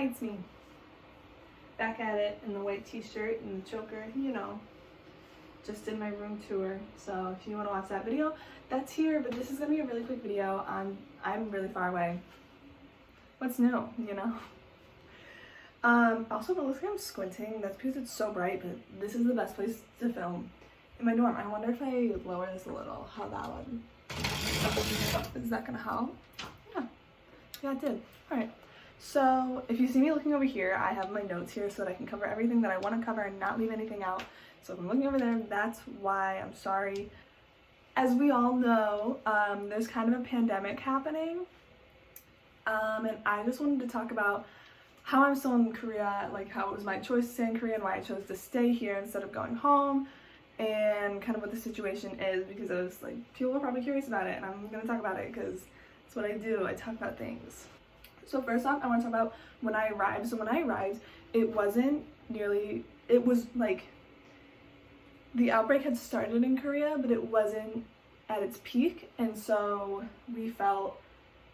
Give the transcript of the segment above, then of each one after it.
it's me. Back at it in the white t-shirt and the choker, you know. Just did my room tour. So if you want to watch that video, that's here. But this is going to be a really quick video. I'm really far away. What's new, you know? Also, it looks like I'm squinting. That's because it's so bright, but this is the best place to film. In my dorm. I wonder if I lower this a little, how that one. Is that going to help? Yeah, it did. Alright. So, if you see me looking over here, I have my notes here so that I can cover everything that I want to cover and not leave anything out. So if I'm looking over there, that's why. I'm sorry. As we all know, there's kind of a pandemic happening. And I just wanted to talk about how I'm still in Korea, like how it was my choice to stay in Korea and why I chose to stay here instead of going home, and kind of what the situation is, because I was like, people are probably curious about it, and I'm going to talk about it because it's what I do. I talk about things. So first off, I want to talk about when I arrived. So when I arrived, it was like the outbreak had started in Korea, but it wasn't at its peak. And so we felt,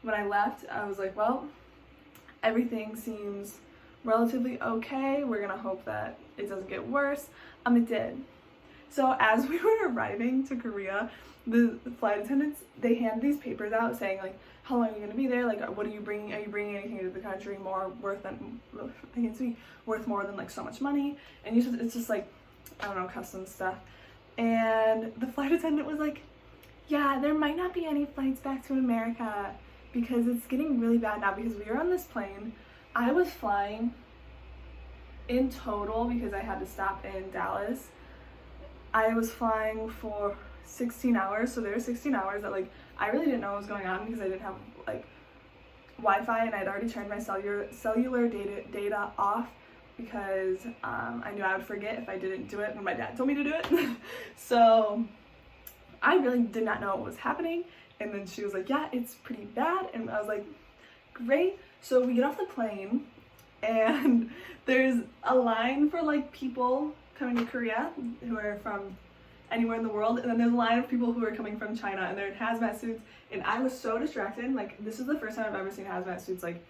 when I left, I was like, well, everything seems relatively okay. We're gonna hope that it doesn't get worse. It did. So as we were arriving to Korea, the flight attendants, they hand these papers out saying like, how long are you gonna be there? Like, what are you bringing? Are you bringing anything to the country worth more than like so much money? And it's just like, I don't know, customs stuff. And the flight attendant was like, yeah, there might not be any flights back to America because it's getting really bad now, because we were on this plane. I was flying in total, because I had to stop in Dallas. I was flying for 16 hours, so there were 16 hours that like I really didn't know what was going on because I didn't have like Wi-Fi, and I'd already turned my cellular data off because I knew I would forget if I didn't do it when my dad told me to do it. So I really did not know what was happening, and then she was like, yeah, it's pretty bad, and I was like, great. So we get off the plane, and there's a line for like people coming to Korea who are from anywhere in the world, and then there's a line of people who are coming from China, and they're in hazmat suits, and I was so distracted. Like, this is the first time I've ever seen hazmat suits. Like,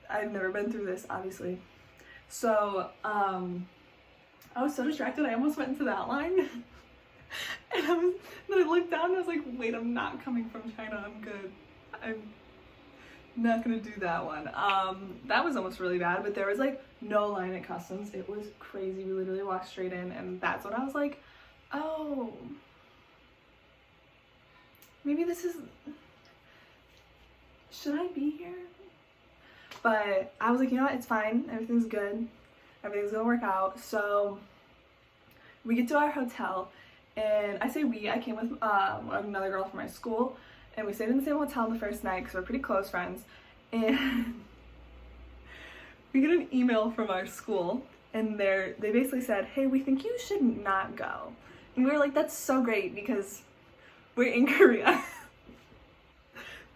I've never been through this, obviously. So I was so distracted, I almost went into that line. And then I looked down and I was like, wait, I'm not coming from China, I'm good. I'm not gonna do that one. That was almost really bad, but there was like no line at customs. It was crazy. We literally walked straight in, and that's when I was like, oh, maybe this is, should I be here? But I was like, you know what, it's fine, everything's good, everything's gonna work out. So we get to our hotel, and I say we, I came with another girl from my school, and we stayed in the same hotel the first night because we're pretty close friends. And we get an email from our school, and they basically said, hey, we think you should not go. And we were like, that's so great because we're in Korea.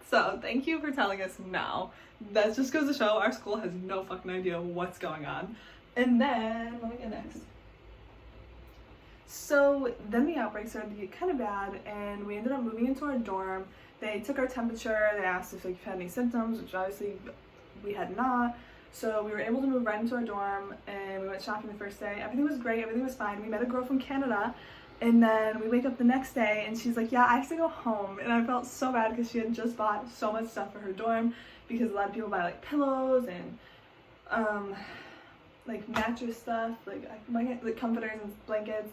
So thank you for telling us now. That just goes to show our school has no fucking idea what's going on. And then, let me get next. So then the outbreak started to get kind of bad, and we ended up moving into our dorm. They took our temperature, they asked if we had any symptoms, which obviously we had not. So we were able to move right into our dorm, and we went shopping the first day. Everything was great, everything was fine. We met a girl from Canada, and then we wake up the next day, and she's like, yeah, I have to go home. And I felt so bad because she had just bought so much stuff for her dorm, because a lot of people buy like pillows and like mattress stuff, like comforters and blankets,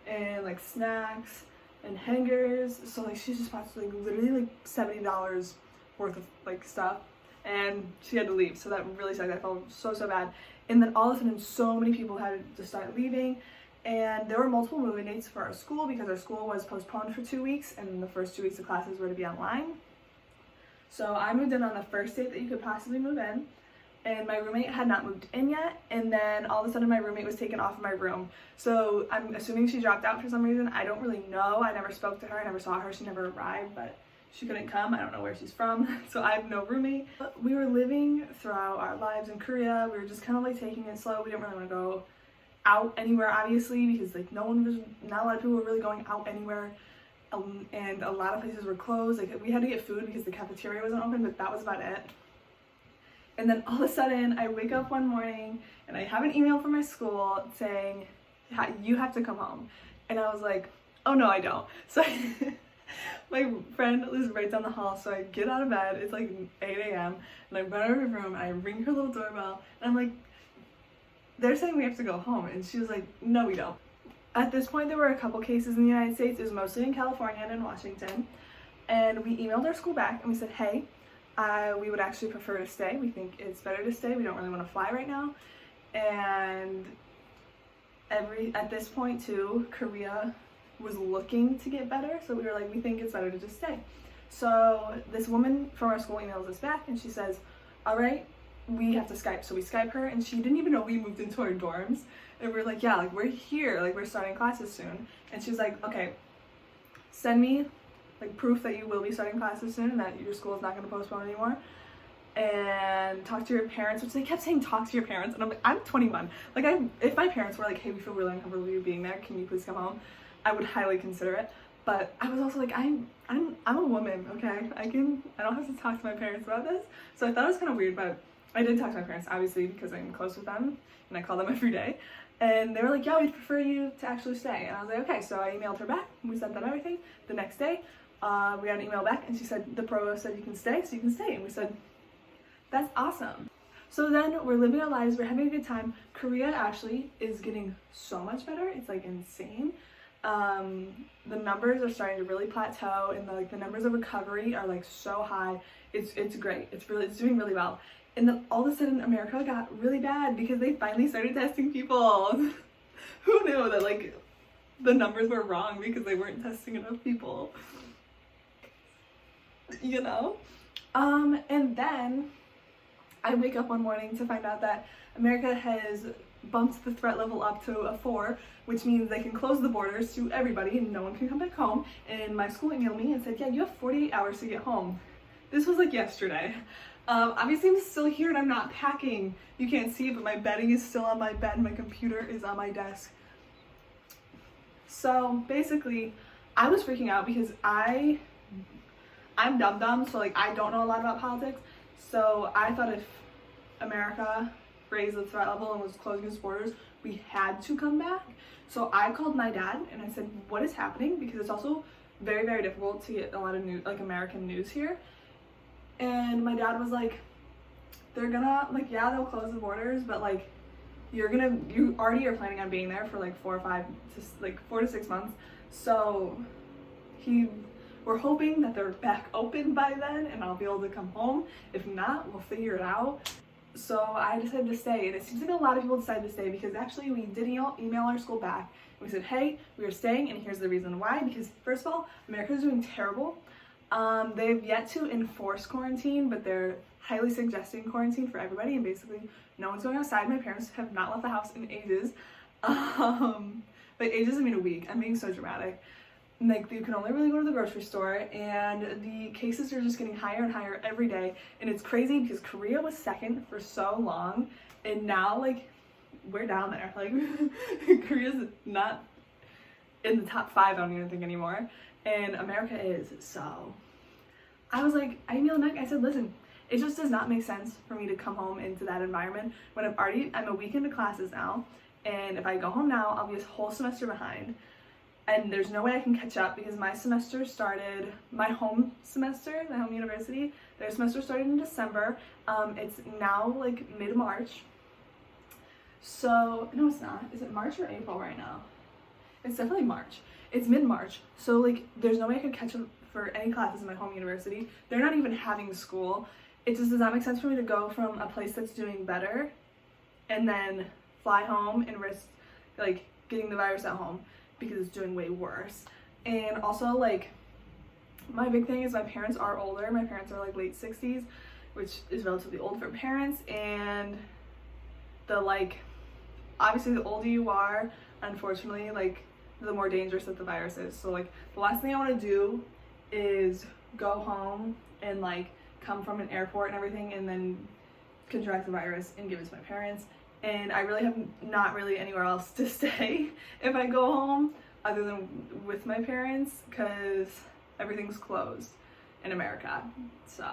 and like snacks and hangers. So like she just bought like literally like $70 worth of like stuff, and she had to leave. So that really sucked. I felt so bad. And then all of a sudden so many people had to start leaving, and there were multiple moving dates for our school because our school was postponed for 2 weeks, and the first 2 weeks of classes were to be online. So I moved in on the first date that you could possibly move in, and my roommate had not moved in yet, and then all of a sudden my roommate was taken off of my room. So I'm assuming she dropped out for some reason. I don't really know. I never spoke to her, I never saw her, she never arrived, but she couldn't come. I don't know where she's from, so I have no roommate. But we were living throughout our lives in Korea. We were just kind of like taking it slow. We didn't really want to go out anywhere, obviously, because like not a lot of people were really going out anywhere. And a lot of places were closed. Like, we had to get food because the cafeteria wasn't open, but that was about it. And then all of a sudden I wake up one morning and I have an email from my school saying, you have to come home. And I was like, oh no, I don't. So my friend lives right down the hall, so I get out of bed, it's like 8 a.m. and I run over to her room and I ring her little doorbell and I'm like, they're saying we have to go home. And she was like, no, we don't. At this point, there were a couple cases in the United States. It was mostly in California and in Washington. And we emailed our school back and we said, hey, we would actually prefer to stay. We think it's better to stay. We don't really want to fly right now. And at this point too, Korea was looking to get better. So we were like, we think it's better to just stay. So this woman from our school emails us back and she says, all right, we have to Skype. So we Skype her and she didn't even know we moved into our dorms. And we're like, yeah, like we're here, like we're starting classes soon. And she's like, okay, send me like proof that you will be starting classes soon and that your school is not going to postpone anymore. And talk to your parents, which they kept saying talk to your parents. And I'm like, I'm 21. Like if my parents were like, hey, we feel really uncomfortable with you being there, can you please come home? I would highly consider it. But I was also like, I'm a woman, okay? I don't have to talk to my parents about this. So I thought it was kind of weird, but I did talk to my parents, obviously, because I'm close with them and I call them every day. And they were like, yeah, we'd prefer you to actually stay. And I was like, okay. So I emailed her back and we sent them everything. The next day, we got an email back and she said, the provost said you can stay, so you can stay. And we said, that's awesome. So then we're living our lives, we're having a good time. Korea actually is getting so much better. It's like insane. The numbers are starting to really plateau and the numbers of recovery are like so high. It's great. It's doing really well. And then all of a sudden America got really bad because they finally started testing people. Who knew that like the numbers were wrong because they weren't testing enough people? You know? And then I wake up one morning to find out that America has bumped the threat level up to a 4, which means they can close the borders to everybody and no one can come back home. And my school emailed me and said, yeah, you have 48 hours to get home. This was like yesterday. Obviously I'm still here and I'm not packing. You can't see it, but my bedding is still on my bed. My computer is on my desk. So basically I was freaking out because I'm dumb, so like I don't know a lot about politics. So I thought if America raised the threat level and was closing its borders, we had to come back. So I called my dad and I said, what is happening? Because it's also very, very difficult to get a lot of news, like American news here. And my dad was like, they're gonna, like, yeah, they'll close the borders, but like, you already are planning on being there for like 4 to 6 months. So we're hoping that they're back open by then and I'll be able to come home. If not, we'll figure it out. So I decided to stay, and it seems like a lot of people decided to stay because actually we did email our school back and we said, hey, we are staying and here's the reason why. Because first of all, America is doing terrible. They've yet to enforce quarantine, but they're highly suggesting quarantine for everybody, and basically no one's going outside. My parents have not left the house in ages. But ages, I mean a week. I'm being so dramatic. Like, you can only really go to the grocery store, and the cases are just getting higher and higher every day. And it's crazy because Korea was second for so long, and now like we're down there. Like Korea's not in the top 5, I don't even think anymore, and America is. So I was like, I emailed Nick, I said, listen, it just does not make sense for me to come home into that environment when I'm a week into classes now, and if I go home now, I'll be a whole semester behind. And there's no way I can catch up because my semester started, my home semester, my home university, their semester started in December. It's now like mid-March. So, no it's not. Is it March or April right now? It's definitely March. It's mid-March. So like there's no way I could catch up for any classes in my home university. They're not even having school. It just does not make sense for me to go from a place that's doing better and then fly home and risk like getting the virus at home, because it's doing way worse. And also, like, my big thing is my parents are older. My parents are like late 60s, which is relatively old for parents, and obviously the older you are, unfortunately, like, the more dangerous that the virus is. So like the last thing I want to do is go home and like come from an airport and everything and then contract the virus and give it to my parents. And I really have not really anywhere else to stay if I go home other than with my parents, because everything's closed in America. So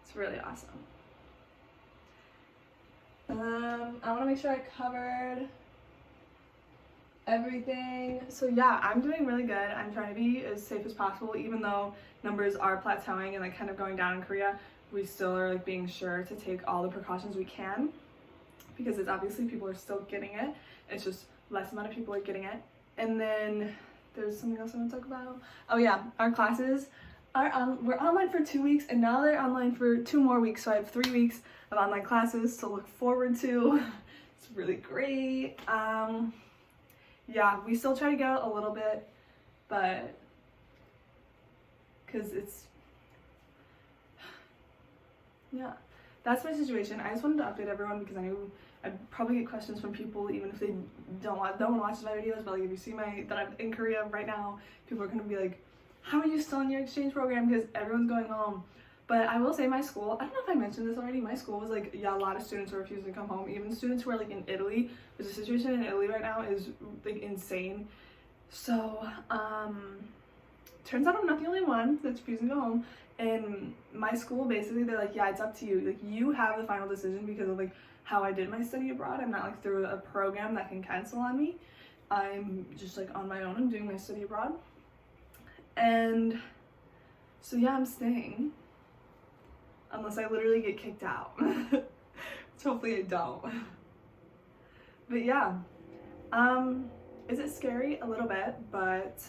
it's really awesome. want to make sure I covered everything. So yeah, I'm doing really good. I'm trying to be as safe as possible, even though numbers are plateauing and like kind of going down in Korea. We still are like being sure to take all the precautions we can, because it's obviously people are still getting it. It's just less amount of people are getting it. And then there's something else I want to talk about. Oh yeah, our classes are we're online for 2 weeks, and now they're online for 2 more weeks. So I have 3 weeks of online classes to look forward to. It's really great. Yeah, we still try to go a little bit, but because it's, yeah, that's my situation. I just wanted to update everyone because I knew I'd probably get questions from people even if they don't want to watch my videos, but like if you see that I'm in Korea right now, people are gonna be like, how are you still in your exchange program? Because everyone's going home. But I will say my school, I don't know if I mentioned this already, my school was like, yeah, a lot of students were refusing to come home, even students who are like in Italy, because the situation in Italy right now is like insane. So turns out I'm not the only one that's refusing to go home. And my school, basically, they're like, yeah, it's up to you. Like, you have the final decision because of like how I did my study abroad. I'm not like through a program that can cancel on me. I'm just like on my own. I'm doing my study abroad. And so yeah, I'm staying. Unless I literally get kicked out. Which hopefully I don't. But yeah. Is it scary? A little bit, but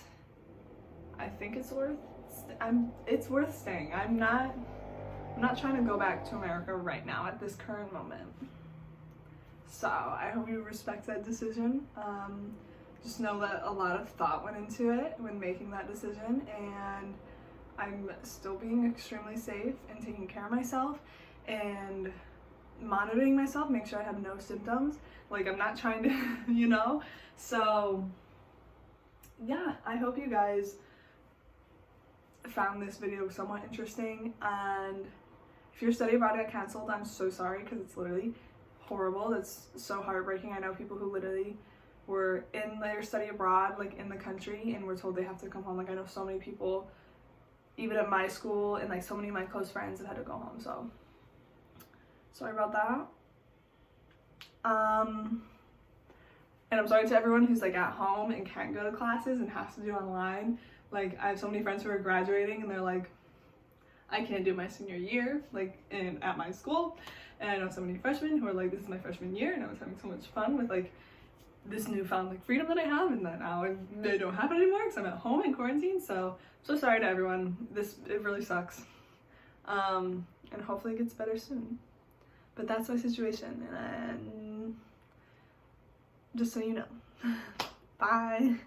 I think it's worth staying. I'm not trying to go back to America right now at this current moment. So I hope you respect that decision. Just know that a lot of thought went into it when making that decision, and I'm still being extremely safe and taking care of myself and monitoring myself, make sure I have no symptoms. Like, I'm not trying to, you know? So yeah, I hope you guys found this video somewhat interesting, and if your study abroad got canceled, I'm so sorry, because it's literally horrible. That's so heartbreaking. I know people who literally were in their study abroad, like in the country, and were told they have to come home. Like, I know so many people, even at my school, and like so many of my close friends have had to go home, so sorry about that. And I'm sorry to everyone who's like at home and can't go to classes and has to do online. Like, I have so many friends who are graduating and they're like, I can't do my senior year, like at my school. And I know so many freshmen who are like, this is my freshman year, and I was having so much fun with like this newfound like freedom that I have, and that now I don't have it anymore because I'm at home in quarantine. So sorry to everyone. It really sucks. And hopefully it gets better soon. But that's my situation, and just so you know. Bye.